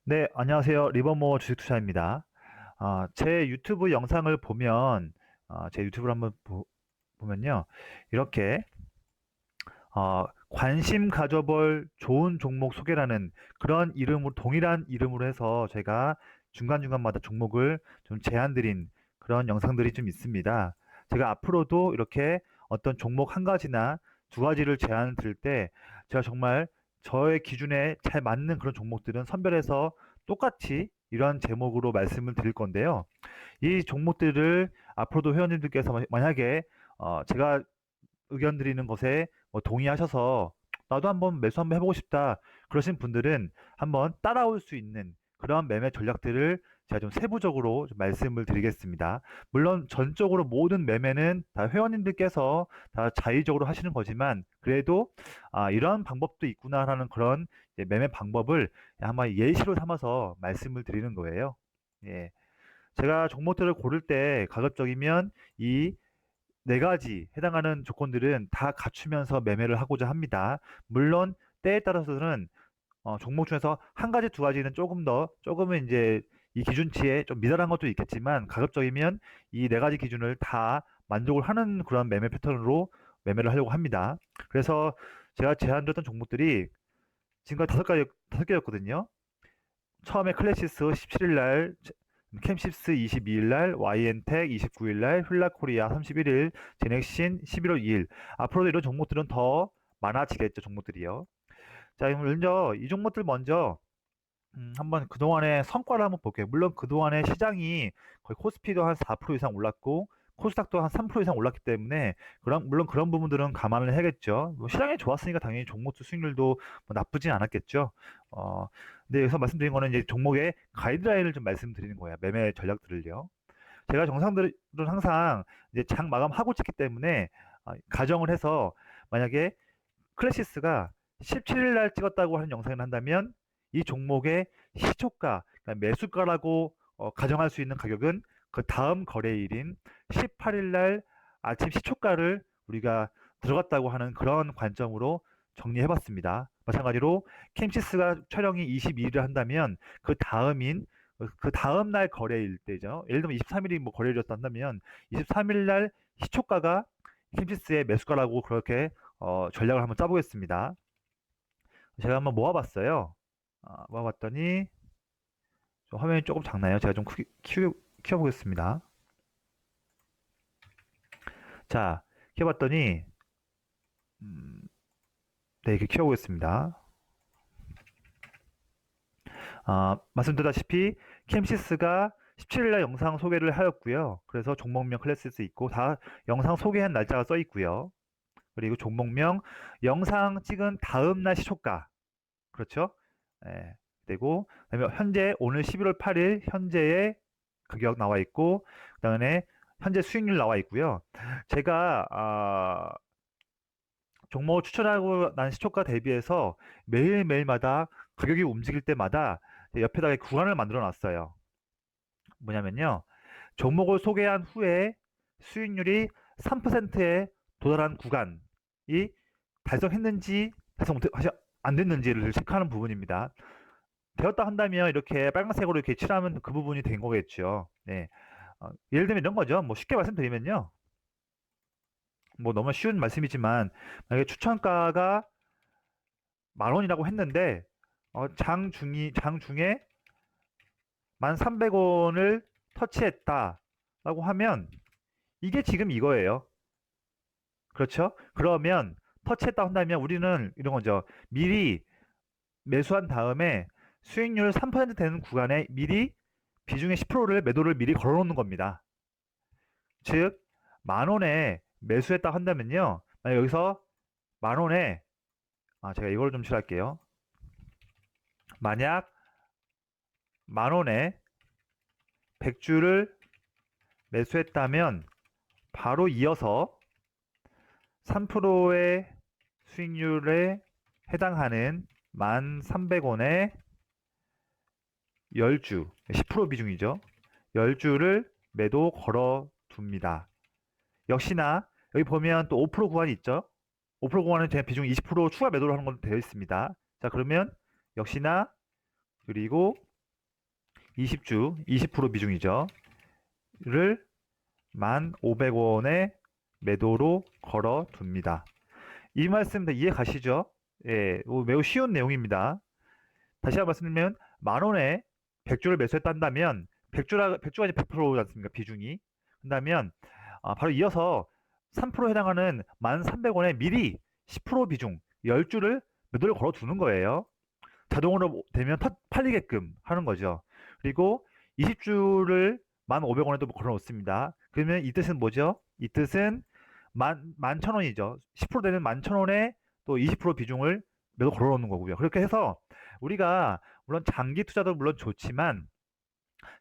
네, 안녕하세요. 리버모어 주식투자입니다. 제 유튜브 영상을 보면, 제 유튜브를 한번 보면요. 이렇게, 관심 가져볼 좋은 종목 소개라는 그런 이름으로, 동일한 이름으로 해서 제가 중간중간마다 종목을 좀 제안 드린 그런 영상들이 좀 있습니다. 제가 앞으로도 이렇게 어떤 종목 한 가지나 두 가지를 제안 드릴 때 제가 정말 저의 기준에 잘 맞는 그런 종목들은 선별해서 똑같이 이런 제목으로 말씀을 드릴 건데요. 이 종목들을 앞으로도 회원님들께서 만약에 제가 의견 드리는 것에 뭐 동의하셔서 나도 한번 매수 한번 해보고 싶다 그러신 분들은 한번 따라올 수 있는 그런 매매 전략들을 제가 좀 세부적으로 좀 말씀을 드리겠습니다. 물론 전적으로 모든 매매는 다 회원님들께서 다 자의적으로 하시는 거지만 그래도 이런 방법도 있구나라는 그런 이제 매매 방법을 한번 예시로 삼아서 말씀을 드리는 거예요. 예. 제가 종목들을 고를 때 가급적이면 이 네 가지 해당하는 조건들은 다 갖추면서 매매를 하고자 합니다. 물론 때에 따라서는 종목 중에서 한 가지, 두 가지는 조금은 이제 이 기준치에 좀 미달한 것도 있겠지만 가급적이면 이 네 가지 기준을 다 만족을 하는 그런 매매 패턴으로 매매를 하려고 합니다. 그래서 제가 제안드렸던 종목들이 지금까지 다섯 개였거든요. 처음에 클래시스 17일 날, 캠시스 22일 날, YN텍 29일 날, 휠라코리아 31일, 제넥신 11월 2일. 앞으로도 이런 종목들은 더 많아지겠죠, 종목들이요. 자, 그럼 먼저 이 종목들 먼저 한번 그동안의 성과를 한번 볼게요. 물론 그동안의 시장이 거의 코스피도 한 4% 이상 올랐고 코스닥도 한 3% 이상 올랐기 때문에 물론 그런 부분들은 감안을 해야겠죠. 뭐 시장이 좋았으니까 당연히 종목 수익률도 뭐 나쁘진 않았겠죠. 어, 근데 여기서 말씀드린 거는 이제 종목의 가이드라인을 좀 말씀드리는 거예요. 매매 전략들을요. 제가 정상들은 항상 이제 장 마감하고 찍기 때문에 가정을 해서 만약에 클래시스가 17일 날 찍었다고 하는 영상을 한다면 이 종목의 시초가, 그러니까 매수가라고 가정할 수 있는 가격은 그 다음 거래일인 18일 날 아침 시초가를 우리가 들어갔다고 하는 그런 관점으로 정리해봤습니다. 마찬가지로 캠시스가 촬영이 22일을 한다면 그 다음 날 거래일 때죠. 예를 들면 23일이 뭐 거래일이었다 한다면 23일 날 시초가가 캠시스의 매수가라고 그렇게 전략을 한번 짜보겠습니다. 제가 한번 모아봤어요. 모아봤더니 좀 화면이 조금 작나요? 제가 좀 키워보겠습니다. 자, 키워봤더니 네, 이렇게 키워보겠습니다. 말씀드렸다시피 캠시스가 17일날 영상 소개를 하였고요. 그래서 종목명 클래시스 있고 다 영상 소개한 날짜가 써 있고요. 그리고 종목명 영상 찍은 다음 날 시초가 그렇죠? 예. 되고 그다음에 현재 오늘 11월 8일 현재의 가격 나와 있고 그다음에 현재 수익률 나와 있고요. 제가 종목을 추천하고 난 시초가 대비해서 매일매일마다 가격이 움직일 때마다 옆에다가 구간을 만들어 놨어요. 뭐냐면요. 종목을 소개한 후에 수익률이 3%에 도달한 구간이 달성했는지 안 됐는지를 체크하는 부분입니다. 되었다 한다면 이렇게 빨간색으로 이렇게 칠하면 그 부분이 된 거겠죠. 네. 예를 들면 이런 거죠. 뭐 쉽게 말씀드리면요. 뭐 너무 쉬운 말씀이지만 만약에 추천가가 10,000원이라고 했는데 장 중에 1,300원을 터치했다라고 하면 이게 지금 이거예요. 그렇죠? 그러면 터치했다 한다면 우리는 이런 거죠. 미리 매수한 다음에 수익률 3% 되는 구간에 미리 비중의 10%를 매도를 미리 걸어놓는 겁니다. 즉, 10,000원에 매수했다 한다면요. 만약 여기서 10,000원에, 제가 이걸 좀 칠할게요. 만약 10,000원에 100주를 매수했다면 바로 이어서 3%의 수익률에 해당하는 1,300원에 10주, 10% 비중이죠. 10주를 매도 걸어 둡니다. 역시나 여기 보면 또 5% 구간이 있죠. 5% 구간은 제 비중 20% 추가 매도를 하는 걸로 되어 있습니다. 자, 그러면 역시나 그리고 20주 20% 비중이죠. 를 1,500원에 매도로 걸어 둡니다. 이 말씀 다 이해 가시죠? 예, 매우 쉬운 내용입니다. 다시 한번 말씀드리면 만 원에 100주를 매수했다면 100주가 이제 100%지 않습니까? 비중이. 그다면 바로 이어서 3% 해당하는 1,300원에 미리 10% 비중 10주를 매도를 걸어 두는 거예요. 자동으로 되면 팔리게끔 하는 거죠. 그리고 20주를 1,500원에 또 걸어 놓습니다. 그러면 이 뜻은 뭐죠? 이 뜻은 11,000원이죠. 10% 되는 11,000원에 또 20% 비중을 매도 걸어 놓는 거고요. 그렇게 해서 우리가 물론 장기 투자도 물론 좋지만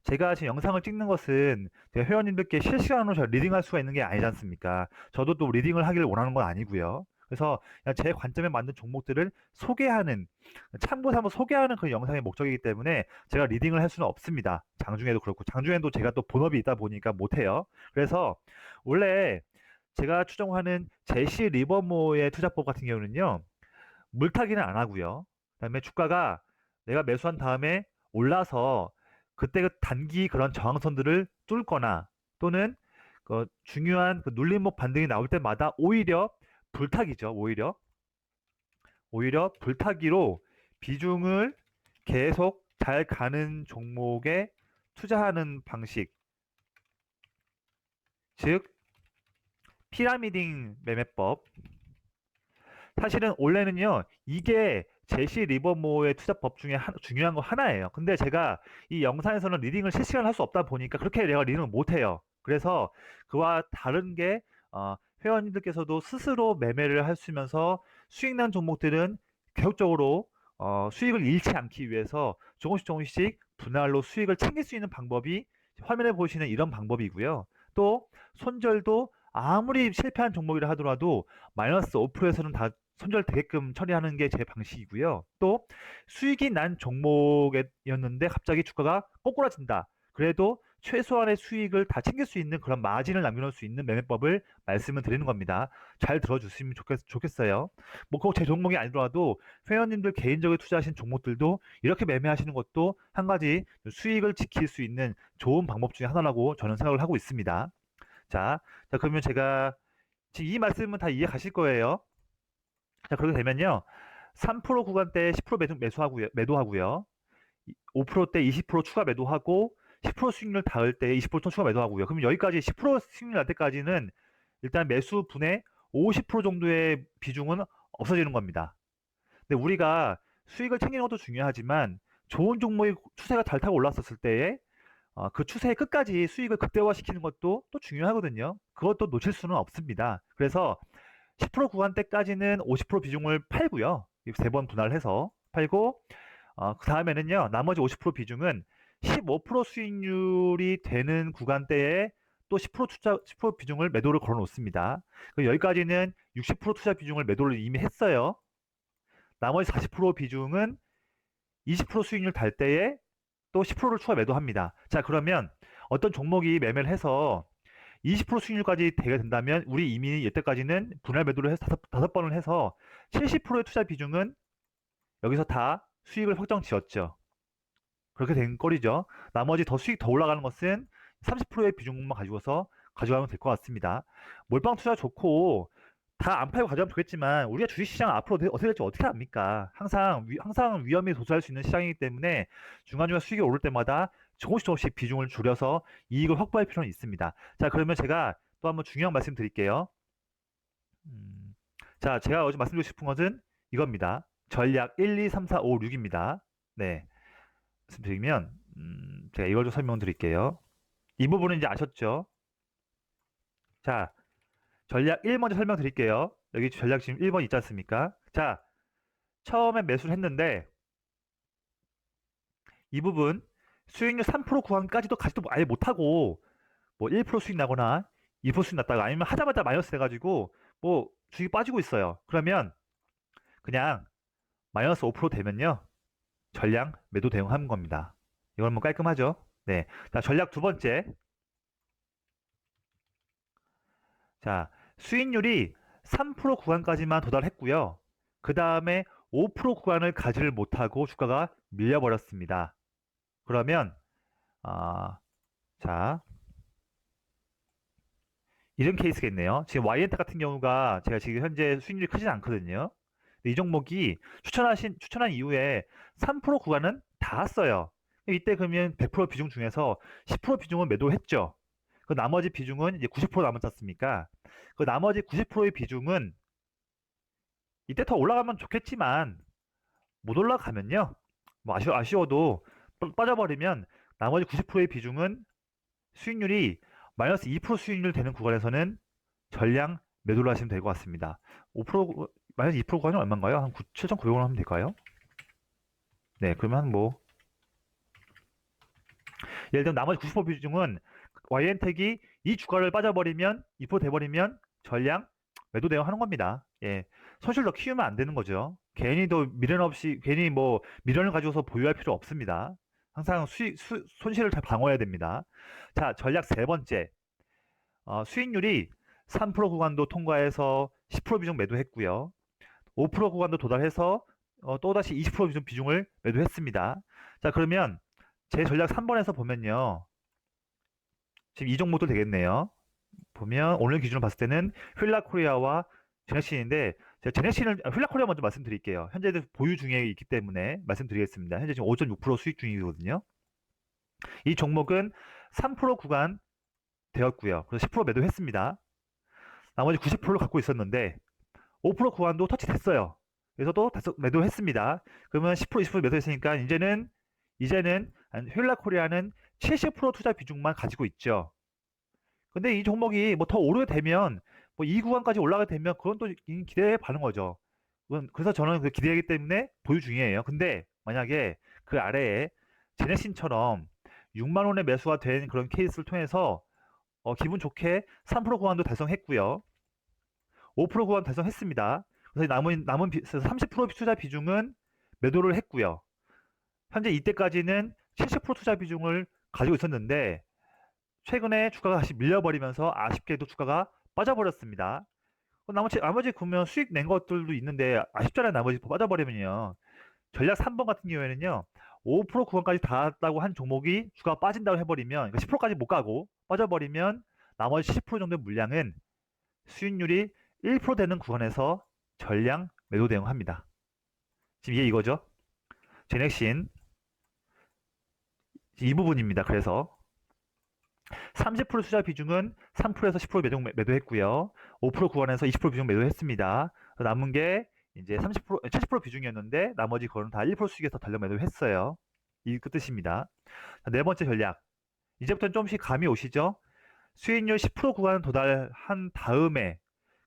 제가 지금 영상을 찍는 것은 제가 회원님들께 실시간으로 제가 리딩할 수가 있는 게 아니지 않습니까? 저도 또 리딩을 하기를 원하는 건 아니고요. 그래서 그냥 제 관점에 맞는 종목들을 소개하는, 참고 삼아 소개하는 그 영상의 목적이기 때문에 제가 리딩을 할 수는 없습니다. 장중에도 그렇고, 장중에도 제가 또 본업이 있다 보니까 못해요. 그래서 원래 제가 추정하는 제시 리버모어의 투자법 같은 경우는요, 물타기는 안 하고요. 그다음에 주가가 내가 매수한 다음에 올라서 그때 그 단기 그런 저항선들을 뚫거나 또는 그 중요한 그 눌림목 반등이 나올 때마다 오히려 불타기죠. 오히려 불타기로 비중을 계속 잘 가는 종목에 투자하는 방식, 즉 피라미딩 매매법. 사실은 원래는요, 이게 제시 리버모어의 투자법 중에 중요한 거 하나예요. 근데 제가 이 영상에서는 리딩을 실시간 할 수 없다 보니까 그렇게 내가 리딩을 못 해요. 그래서 그와 다른 게, 회원님들께서도 스스로 매매를 하시면서 수익 난 종목들은 계속적으로 수익을 잃지 않기 위해서 조금씩 분할로 수익을 챙길 수 있는 방법이 화면에 보시는 이런 방법이고요. 또 손절도 아무리 실패한 종목이라 하더라도 마이너스 5%에서는 다 손절되게끔 처리하는 게 제 방식이고요. 또 수익이 난 종목이었는데 갑자기 주가가 꼬꾸라진다. 그래도 최소한의 수익을 다 챙길 수 있는 그런 마진을 남겨놓을 수 있는 매매법을 말씀을 드리는 겁니다. 잘 들어주시면 좋겠어요. 뭐 꼭 제 종목이 아니더라도 회원님들 개인적으로 투자하신 종목들도 이렇게 매매하시는 것도 한 가지 수익을 지킬 수 있는 좋은 방법 중에 하나라고 저는 생각을 하고 있습니다. 자, 그러면 제가 지금 이 말씀은 다 이해 가실 거예요. 자, 그렇게 되면요. 3% 구간대 10% 매도하고요. 5%대 20% 추가 매도하고 10% 수익률 닿을 때 20% 추가 매도하고요. 그럼 여기까지 10% 수익률 날 때까지는 일단 매수 분의 50% 정도의 비중은 없어지는 겁니다. 근데 우리가 수익을 챙기는 것도 중요하지만 좋은 종목의 추세가 잘 타고 올랐었을 때에 그 추세의 끝까지 수익을 극대화시키는 것도 또 중요하거든요. 그것도 놓칠 수는 없습니다. 그래서 10% 구간대까지는 50% 비중을 팔고요. 세 번 분할해서 팔고, 그 다음에는요, 나머지 50% 비중은 15% 수익률이 되는 구간대에 또 10% 비중을 매도를 걸어 놓습니다. 여기까지는 60% 투자 비중을 매도를 이미 했어요. 나머지 40% 비중은 20% 수익률 달 때에 또 10%를 추가 매도합니다. 자, 그러면 어떤 종목이 매매를 해서 20% 수익률까지 되게 된다면 우리 이미 이때까지는 분할 매도를 해서 다섯 번을 해서 70%의 투자 비중은 여기서 다 수익을 확정 지었죠. 그렇게 된 꼴이죠. 나머지 더 수익 더 올라가는 것은 30%의 비중만 가지고서 가져가면 될 것 같습니다. 몰빵 투자 좋고 다 안 팔고 가져가면 좋겠지만 우리가 주식시장 앞으로 어떻게 될지 어떻게 압니까? 항상 위험이 도달할 수 있는 시장이기 때문에 중간중간 수익이 오를 때마다 조금씩 비중을 줄여서 이익을 확보할 필요는 있습니다. 자, 그러면 제가 또 한번 중요한 말씀 드릴게요. 자, 제가 어제 말씀드리고 싶은 것은 이겁니다. 전략 1, 2, 3, 4, 5, 6입니다. 네. 말씀드리면, 제가 이걸 좀 설명드릴게요. 이 부분은 이제 아셨죠? 자, 전략 1 먼저 설명드릴게요. 여기 전략 지금 1번 있지 않습니까? 자, 처음에 매수를 했는데, 이 부분 수익률 3% 구간까지도 가지도 아예 못하고, 뭐 1% 수익 나거나 2% 수익 났다가 아니면 하자마자 마이너스 돼가지고, 뭐 주식이 빠지고 있어요. 그러면 그냥 마이너스 5% 되면요. 전량 매도 대응하는 겁니다. 이건 뭐 깔끔하죠? 네. 자, 전략 두 번째. 자, 수익률이 3% 구간까지만 도달했고요. 그 다음에 5% 구간을 가지를 못하고 주가가 밀려버렸습니다. 그러면 아, 자, 이런 케이스겠네요. 지금 Y엔터 같은 경우가 제가 지금 현재 수익률이 크진 않거든요. 근데 이 종목이 추천한 이후에 3% 구간은 다 왔어요. 이때 그러면 100% 비중 중에서 10% 비중은 매도했죠. 그 나머지 비중은 이제 90% 남았지 않습니까? 그 나머지 90%의 비중은 이때 더 올라가면 좋겠지만 못 올라가면요. 뭐 아쉬워도 빠져버리면 나머지 90%의 비중은 수익률이 마이너스 2% 수익률 되는 구간에서는 전량 매도를 하시면 될 것 같습니다. 5% 마이너스 2% 구간이 얼마인가요? 한 7,900원 하면 될까요? 네, 그러면 뭐 예를 들면 나머지 90% 비중은 Y엔텍이 이 주가를 빠져버리면 2% 돼버리면 전량 매도 대응하는 겁니다. 예, 손실 더 키우면 안 되는 거죠. 괜히 또 미련 없이 괜히 뭐 미련을 가지고서 보유할 필요 없습니다. 항상 손실을 잘 방어해야 됩니다. 자, 전략 세 번째. 수익률이 3% 구간도 통과해서 10% 비중 매도했고요. 5% 구간도 도달해서 또다시 20% 비중을 매도했습니다. 자, 그러면 제 전략 3번에서 보면요. 지금 이 종목도 되겠네요. 보면 오늘 기준으로 봤을 때는 휠라코리아와 제넥신인데 제가 휠라코리아 먼저 말씀드릴게요. 현재도 보유 중에 있기 때문에 말씀드리겠습니다. 현재 지금 5.6% 수익 중이거든요. 이 종목은 3% 구간 되었고요. 그래서 10% 매도했습니다. 나머지 90%를 갖고 있었는데 5% 구간도 터치됐어요. 그래서 또 매도했습니다. 그러면 10% 20% 매도했으니까 이제는 휠라코리아는 70% 투자 비중만 가지고 있죠. 근데 이 종목이 뭐 더 오르되면 뭐 이 구간까지 올라가게 되면 그건 또 기대해 봐는 거죠. 그래서 저는 그 기대하기 때문에 보유 중이에요. 근데 만약에 그 아래에 제네신처럼 6만 원에 매수가 된 그런 케이스를 통해서 기분 좋게 3% 구간도 달성했고요. 5% 구간 달성했습니다. 그래서 남은 30% 투자 비중은 매도를 했고요. 현재 이때까지는 70% 투자 비중을 가지고 있었는데 최근에 주가가 다시 밀려버리면서 아쉽게도 주가가 빠져버렸습니다. 나머지 보면 수익 낸 것들도 있는데 아쉽잖아요. 나머지 빠져버리면요. 전략 3번 같은 경우에는요. 5% 구간까지 닿았다고 한 종목이 주가가 빠진다고 해버리면 10%까지 못 가고 빠져버리면 나머지 70% 정도의 물량은 수익률이 1% 되는 구간에서 전량 매도 대응합니다. 지금 이게 이거죠. 제넥신 이 부분입니다. 그래서 30% 투자 비중은 3%에서 10% 매도했고요. 5% 구간에서 20% 비중 매도했습니다. 남은 게 이제 30%, 70% 비중이었는데 나머지 거는 다 1% 수익에서 전량 매도했어요. 이 그 뜻입니다. 네 번째 전략. 이제부터는 조금씩 감이 오시죠? 수익률 10% 구간 도달한 다음에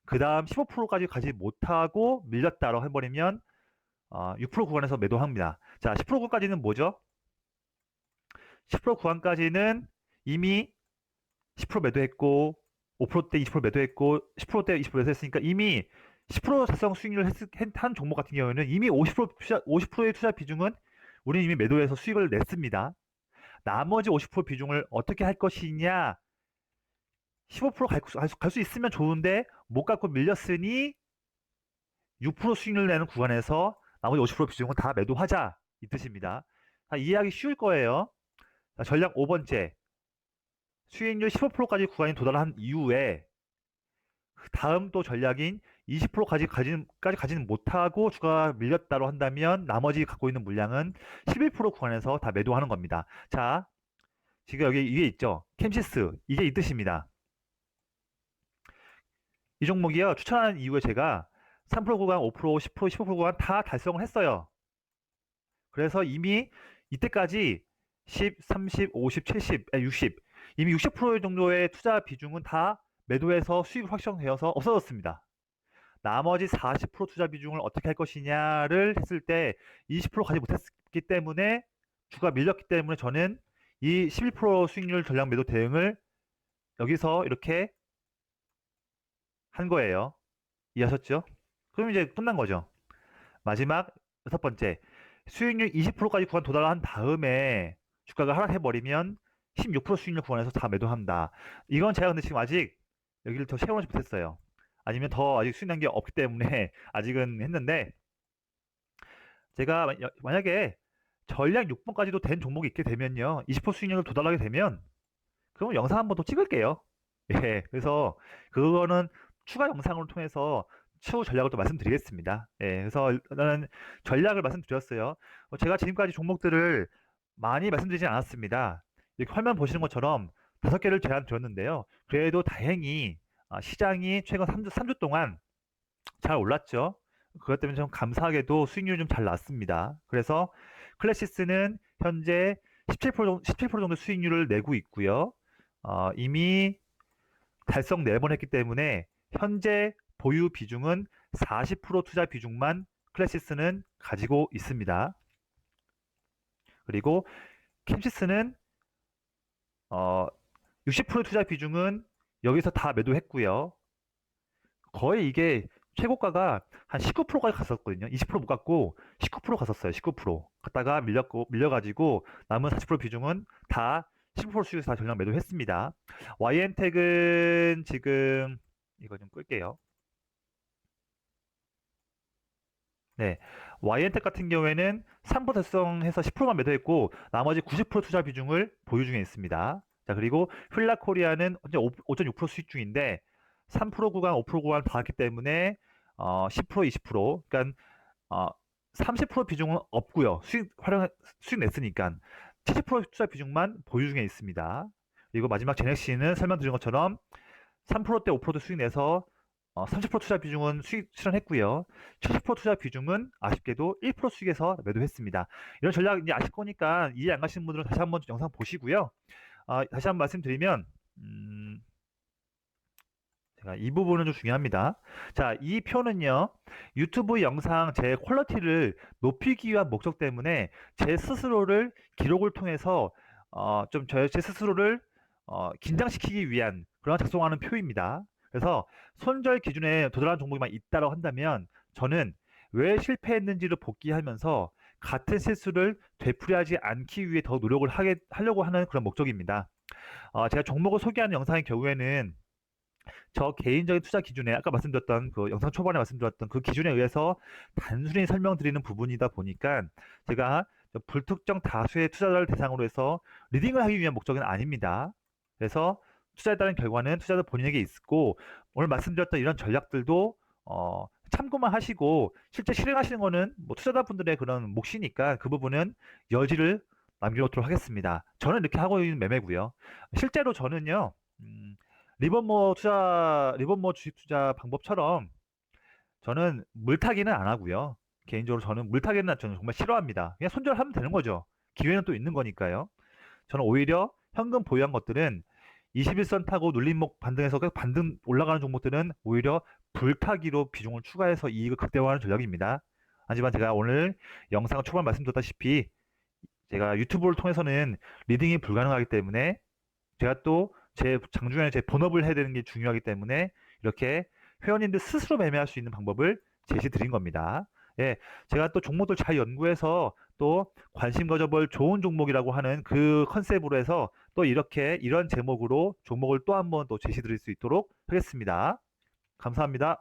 그 다음 15%까지 가지 못하고 밀렸다라고 해버리면 6% 구간에서 매도합니다. 자, 10% 구간까지는 뭐죠? 10% 구간까지는 이미 10% 매도했고 5%대 20% 매도했고 10%대 20% 매도했으니까 이미 10% 달성 수익률을 한 종목 같은 경우에는 이미 50%의 투자 비중은 우리는 이미 매도해서 수익을 냈습니다. 나머지 50% 비중을 어떻게 할 것이냐? 15%갈 수 있으면 좋은데 못 갖고 밀렸으니 6% 수익률 내는 구간에서 나머지 50% 비중은 다 매도하자 이 뜻입니다. 이해하기 쉬울 거예요. 자, 전략 5번째. 수익률 15%까지 구간이 도달한 이후에 그 다음 또 전략인 20%까지 가지는 못하고 주가가 밀렸다고 한다면 나머지 갖고 있는 물량은 11% 구간에서 다 매도하는 겁니다. 자, 지금 여기 위에 있죠. 캠시스 이게 이 뜻입니다. 이 종목이요. 추천하는 이후에 제가 3% 구간, 5%, 10%, 15% 구간 다 달성을 했어요. 그래서 이미 이때까지 10, 30, 50, 70, 60 이미 60% 정도의 투자 비중은 다 매도해서 수익 확정되어서 없어졌습니다. 나머지 40% 투자 비중을 어떻게 할 것이냐를 했을 때 20% 가지 못했기 때문에 주가 밀렸기 때문에 저는 이 11% 수익률 전략 매도 대응을 여기서 이렇게 한 거예요. 이해하셨죠? 그럼 이제 끝난 거죠. 마지막 여섯 번째, 수익률 20%까지 구간 도달한 다음에 주가가 하락해버리면 16% 수익률 구간에서 다 매도한다. 이건 제가 근데 지금 아직 여기를 더 채워놓지 못했어요. 아니면 더 아직 수익 난 게 없기 때문에 아직은 했는데 제가 만약에 전략 6번까지도 된 종목이 있게 되면요. 20% 수익률을 도달하게 되면 그럼 영상 한번 더 찍을게요. 예, 그래서 그거는 추가 영상을 통해서 추후 전략을 또 말씀드리겠습니다. 예, 그래서 일단은 전략을 말씀드렸어요. 제가 지금까지 종목들을 많이 말씀드리진 않았습니다. 이렇게 화면 보시는 것처럼 5개를 제안 드렸는데요. 그래도 다행히 시장이 최근 3주 동안 잘 올랐죠. 그것 때문에 좀 감사하게도 수익률이 좀 잘 났습니다. 그래서 클래시스는 현재 17% 정도 수익률을 내고 있고요. 이미 달성 4번 했기 때문에 현재 보유 비중은 40% 투자 비중만 클래시스는 가지고 있습니다. 그리고 캠시스는 60% 투자 비중은 여기서 다 매도했고요. 거의 이게 최고가가 한 19%까지 갔었거든요. 20%못 갔고 19% 갔었어요. 19%. 갔다가 밀려가지고 남은 40% 비중은 다 15% 수익에서 다 전량 매도했습니다. YN택은 지금 이거 좀 끌게요. 네. YN택 같은 경우에는 3% 달성해서 10%만 매도했고 나머지 90% 투자 비중을 보유 중에 있습니다. 자, 그리고 휠라코리아는 현재 5.6% 수익 중인데 3% 구간, 5% 구간 받았기 때문에 10%, 20%, 그러니까 30% 비중은 없고요. 수익 냈으니까 70% 투자 비중만 보유 중에 있습니다. 그리고 마지막 제넥시는 설명드린 것처럼 3%대 5% 수익 내서 30% 투자 비중은 수익 실현했고요. 70% 투자 비중은 아쉽게도 1% 수익에서 매도했습니다. 이런 전략 이제 아실 거니까 이해 안 가시는 분들은 다시 한번 영상 보시고요. 다시 한번 말씀드리면 제가 이 부분은 좀 중요합니다. 자, 이 표는요, 유튜브 영상 제 퀄리티를 높이기 위한 목적 때문에 제 스스로를 기록을 통해서 제 스스로를 긴장시키기 위한 그런 작성하는 표입니다. 그래서 손절 기준에 도달한 종목이만 있다고 한다면 저는 왜 실패했는지를 복기하면서 같은 실수를 되풀이하지 않기 위해 더 노력을 하려고 하는 그런 목적입니다. 제가 종목을 소개하는 영상의 경우에는 저 개인적인 투자 기준에 아까 말씀드렸던 그 영상 초반에 말씀드렸던 그 기준에 의해서 단순히 설명드리는 부분이다 보니까 제가 불특정 다수의 투자자를 대상으로 해서 리딩을 하기 위한 목적은 아닙니다. 그래서 투자에 따른 결과는 투자자 본인에게 있고 오늘 말씀드렸던 이런 전략들도 참고만 하시고 실제 실행하시는 거는 뭐 투자자분들의 그런 몫이니까 그 부분은 여지를 남겨놓도록 하겠습니다. 저는 이렇게 하고 있는 매매고요. 실제로 저는요. 리버모 주식 투자 방법처럼 저는 물타기는 안 하고요. 개인적으로 저는 물타기는 저는 정말 싫어합니다. 그냥 손절하면 되는 거죠. 기회는 또 있는 거니까요. 저는 오히려 현금 보유한 것들은 21선 타고 눌림목 반등해서 계속 반등 올라가는 종목들은 오히려 불타기로 비중을 추가해서 이익을 극대화하는 전략입니다. 하지만 제가 오늘 영상 초반 말씀드렸다시피 제가 유튜브를 통해서는 리딩이 불가능하기 때문에 제가 또 제 장중에 제 본업을 해야 되는 게 중요하기 때문에 이렇게 회원님들 스스로 매매할 수 있는 방법을 제시 드린 겁니다. 예, 제가 또 종목들 잘 연구해서 또 관심 가져볼 좋은 종목이라고 하는 그 컨셉으로 해서 또 이렇게 이런 제목으로 종목을 또 한번 또 제시 드릴 수 있도록 하겠습니다. 감사합니다.